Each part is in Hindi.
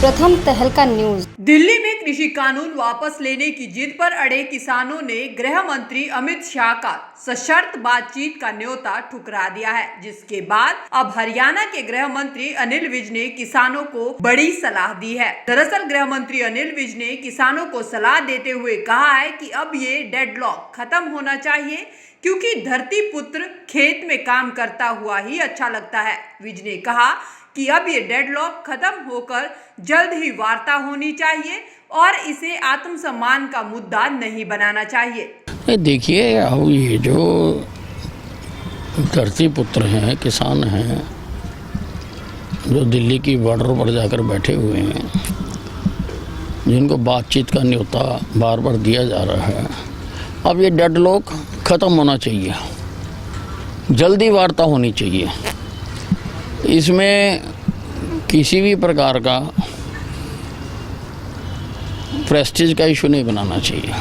प्रथम तहलका न्यूज। दिल्ली में कृषि कानून वापस लेने की जिद पर अड़े किसानों ने गृह मंत्री अमित शाह का सशर्त बातचीत का न्योता ठुकरा दिया है, जिसके बाद अब हरियाणा के गृह मंत्री अनिल विज ने किसानों को बड़ी सलाह दी है। दरअसल गृह मंत्री अनिल विज ने किसानों को सलाह देते हुए कहा है कि अब ये डेडलॉक खत्म होना चाहिए, क्योंकि धरती पुत्र खेत में काम करता हुआ ही अच्छा लगता है। विज ने कहा कि अब ये डेडलॉक खत्म होकर जल्द ही वार्ता होनी चाहिए और इसे आत्मसम्मान का मुद्दा नहीं बनाना चाहिए। देखिए, अब ये जो धरती पुत्र हैं, किसान हैं, जो दिल्ली की बॉर्डर पर जाकर बैठे हुए हैं, जिनको बातचीत का न्योता बार बार दिया जा रहा है, अब ये डेडलॉक ख़त्म होना चाहिए, जल्दी वार्ता होनी चाहिए। इसमें किसी भी प्रकार का प्रेस्टीज का इशू नहीं बनाना चाहिए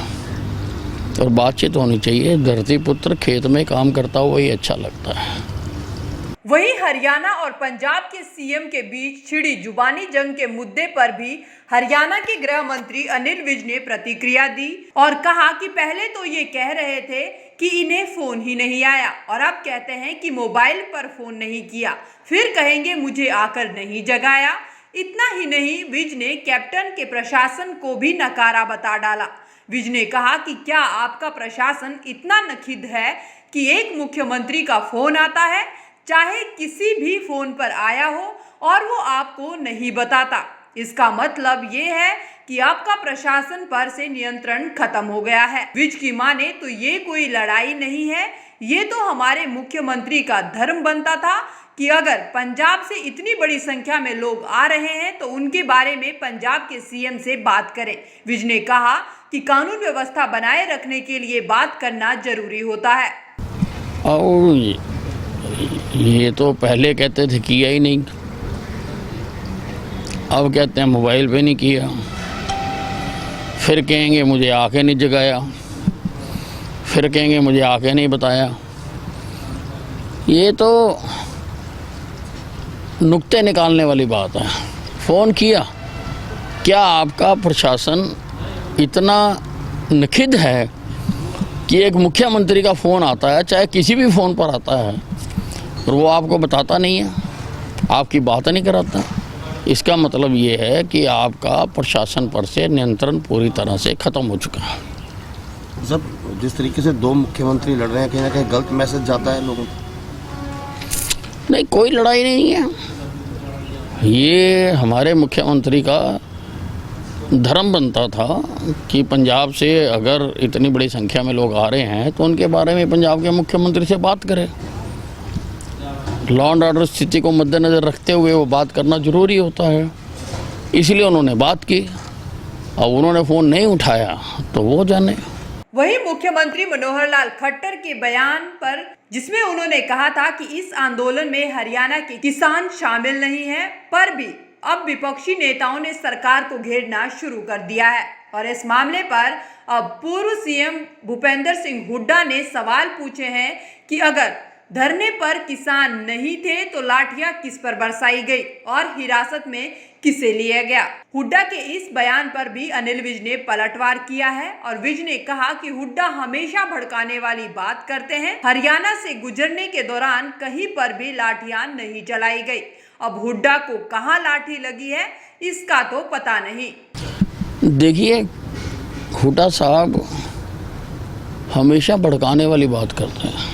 और बातचीत होनी चाहिए। धरती पुत्र खेत में काम करता हुआ ही अच्छा लगता है। वहीं हरियाणा और पंजाब के सीएम के बीच छिड़ी जुबानी जंग के मुद्दे पर भी हरियाणा के गृह मंत्री अनिल विज ने प्रतिक्रिया दी और कहा कि पहले तो ये कह रहे थे कि इन्हें फोन ही नहीं आया और अब कहते हैं कि मोबाइल पर फोन नहीं किया, फिर कहेंगे मुझे आकर नहीं जगाया। इतना ही नहीं, विज ने कैप्टन के प्रशासन को भी नकारा बता डाला। विज ने कहा कि क्या आपका प्रशासन इतना नखिद है कि एक मुख्यमंत्री का फोन आता है, चाहे किसी भी फोन पर आया हो, और वो आपको नहीं बताता? इसका मतलब ये है कि आपका प्रशासन पर से नियंत्रण खत्म हो गया है। विज की माने तो ये कोई लड़ाई नहीं है, ये तो हमारे मुख्यमंत्री का धर्म बनता था कि अगर पंजाब से इतनी बड़ी संख्या में लोग आ रहे हैं तो उनके बारे में पंजाब के सीएम से बात करें। विज ने कहा कि कानून व्यवस्था बनाए रखने के लिए बात करना जरूरी होता है। और ये तो पहले कहते थे किया ही नहीं, अब कहते हैं मोबाइल पे नहीं किया, फिर कहेंगे मुझे आके नहीं जगाया, फिर कहेंगे मुझे आके नहीं बताया। ये तो नुक्ते निकालने वाली बात है। फ़ोन किया, क्या आपका प्रशासन इतना नखिद है कि एक मुख्यमंत्री का फ़ोन आता है, चाहे किसी भी फ़ोन पर आता है, और वो आपको बताता नहीं है, आपकी बात नहीं कराता? इसका मतलब ये है कि आपका प्रशासन पर से नियंत्रण पूरी तरह से ख़त्म हो चुका है। सब जिस तरीके से दो मुख्यमंत्री लड़ रहे हैं, कहीं ना कहीं गलत मैसेज जाता है लोगों को। नहीं, कोई लड़ाई नहीं है। ये हमारे मुख्यमंत्री का धर्म बनता था कि पंजाब से अगर इतनी बड़ी संख्या में लोग आ रहे हैं तो उनके बारे में पंजाब के मुख्यमंत्री से बात करें। लॉ एंड ऑर्डर स्थिति को मद्देनज़र रखते हुए वो बात करना ज़रूरी होता है, इसलिए उन्होंने बात की। अब उन्होंने फ़ोन नहीं उठाया तो वो जाने। वहीं मुख्यमंत्री मनोहर लाल खट्टर के बयान पर, जिसमें उन्होंने कहा था कि इस आंदोलन में हरियाणा के किसान शामिल नहीं हैं, पर भी अब विपक्षी नेताओं ने सरकार को घेरना शुरू कर दिया है और इस मामले पर अब पूर्व सीएम भूपेंद्र सिंह हुड्डा ने सवाल पूछे हैं कि अगर धरने पर किसान नहीं थे तो लाठियां किस पर बरसाई गई और हिरासत में किसे लिया गया। हुड्डा के इस बयान पर भी अनिल विज ने पलटवार किया है और विज ने कहा कि हुड्डा हमेशा भड़काने वाली बात करते हैं। हरियाणा से गुजरने के दौरान कहीं पर भी लाठियां नहीं चलाई गई। अब हुड्डा को कहां लाठी लगी है इसका तो पता नहीं। देखिए, हुड्डा साहब हमेशा भड़काने वाली बात करते हैं।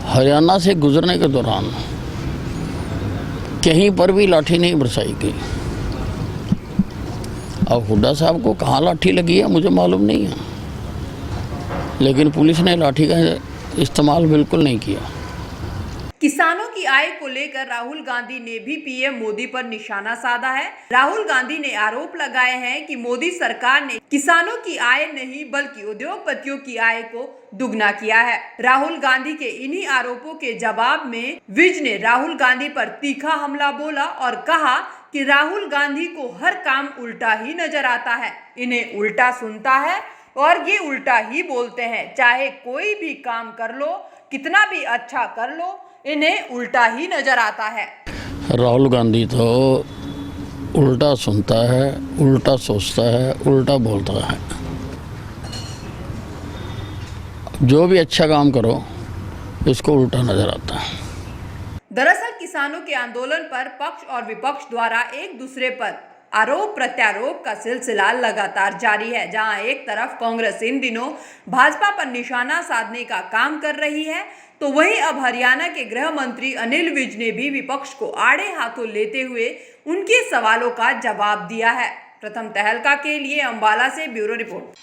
हरियाणा से गुजरने के दौरान कहीं पर भी लाठी नहीं बरसाई गई। अब हुड्डा साहब को कहाँ लाठी लगी है मुझे मालूम नहीं है, लेकिन पुलिस ने लाठी का इस्तेमाल बिल्कुल नहीं किया। किसानों की आय को लेकर राहुल गांधी ने भी पीएम मोदी पर निशाना साधा है। राहुल गांधी ने आरोप लगाए हैं कि मोदी सरकार ने किसानों की आय नहीं बल्कि उद्योगपतियों की आय को दुगना किया है। राहुल गांधी के इन्हीं आरोपों के जवाब में विज ने राहुल गांधी पर तीखा हमला बोला और कहा कि राहुल गांधी को हर काम उल्टा ही नजर आता है, इन्हें उल्टा सुनता है और ये उल्टा ही बोलते हैं। चाहे कोई भी काम कर लो, कितना भी अच्छा कर लो, इन्हें उल्टा ही नजर आता है। राहुल गांधी तो उल्टा सुनता है, उल्टा सोचता है, उल्टा बोलता है। जो भी अच्छा काम करो इसको उल्टा नजर आता है। दरअसल किसानों के आंदोलन पर पक्ष और विपक्ष द्वारा एक दूसरे पर आरोप प्रत्यारोप का सिलसिला लगातार जारी है, जहां एक तरफ कांग्रेस इन दिनों भाजपा पर निशाना साधने का काम कर रही है, तो वहीं अब हरियाणा के गृह मंत्री अनिल विज ने भी विपक्ष को आड़े हाथों लेते हुए उनके सवालों का जवाब दिया है। प्रथम तहलका के लिए अंबाला से ब्यूरो रिपोर्ट।